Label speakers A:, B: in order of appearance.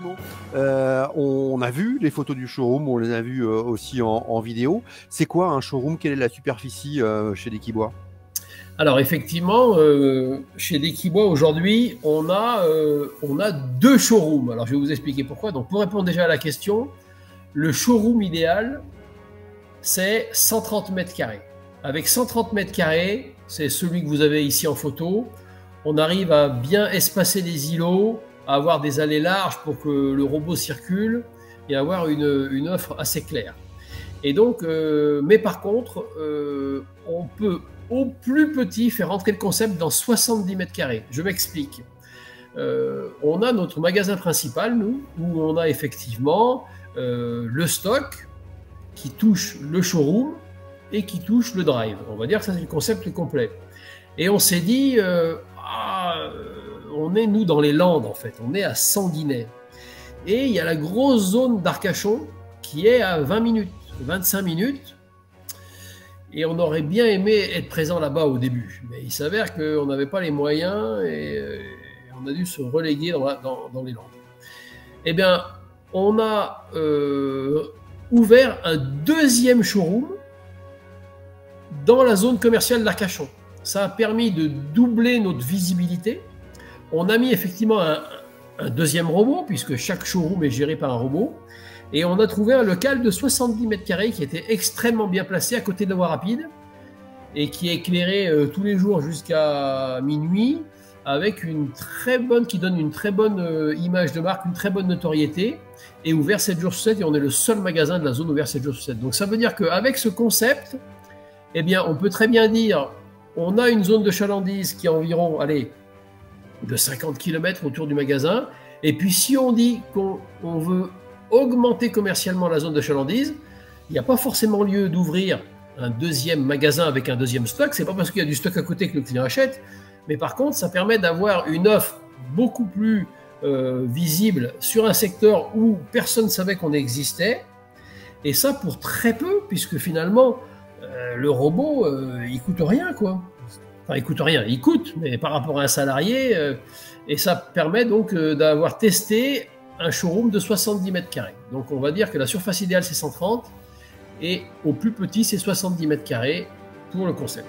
A: Non. On a vu les photos du showroom, on les a vues aussi en vidéo. C'est quoi un showroom? Quelle est la superficie chez Desquibois?
B: Alors effectivement, chez Desquibois aujourd'hui, on a deux showrooms. Alors je vais vous expliquer pourquoi. Donc pour répondre déjà à la question, le showroom idéal, c'est 130 mètres carrés. Avec 130 mètres carrés, c'est celui que vous avez ici en photo, on arrive à bien espacer les îlots, à avoir des allées larges pour que le robot circule et avoir une offre assez claire. Et donc, mais par contre, on peut au plus petit faire rentrer le concept dans 70 mètres carrés. Je m'explique. On a notre magasin principal, nous, où on a effectivement le stock qui touche le showroom et qui touche le drive. On va dire que ça, c'est le concept complet. Et on s'est dit, on est, nous, dans les Landes, en fait. On est à Sanguinet. Et il y a la grosse zone d'Arcachon qui est à 20 minutes, 25 minutes. Et on aurait bien aimé être présent là-bas au début. Mais il s'avère qu'on n'avait pas les moyens et on a dû se reléguer dans les Landes. Eh bien, on a ouvert un deuxième showroom dans la zone commerciale d'Arcachon. Ça a permis de doubler notre visibilité. On a mis effectivement un deuxième robot, puisque chaque showroom est géré par un robot. Et on a trouvé un local de 70 mètres carrés qui était extrêmement bien placé à côté de la voie rapide et qui est éclairé tous les jours jusqu'à minuit avec qui donne une très bonne image de marque, une très bonne notoriété et ouvert 7 jours sur 7 et on est le seul magasin de la zone ouvert 7 jours sur 7. Donc ça veut dire qu'avec ce concept, eh bien, on peut très bien dire on a une zone de chalandise qui est environ, de 50 km autour du magasin. Et puis, si on dit qu'on veut augmenter commercialement la zone de chalandise, il n'y a pas forcément lieu d'ouvrir un deuxième magasin avec un deuxième stock. C'est pas parce qu'il y a du stock à côté que le client achète. Mais par contre, ça permet d'avoir une offre beaucoup plus visible sur un secteur où personne ne savait qu'on existait. Et ça pour très peu, puisque finalement, le robot, il coûte rien, quoi. Enfin, il coûte rien, il coûte, mais par rapport à un salarié, et ça permet donc d'avoir testé un showroom de 70 mètres carrés. Donc on va dire que la surface idéale c'est 130 et au plus petit c'est 70 mètres carrés pour le concept.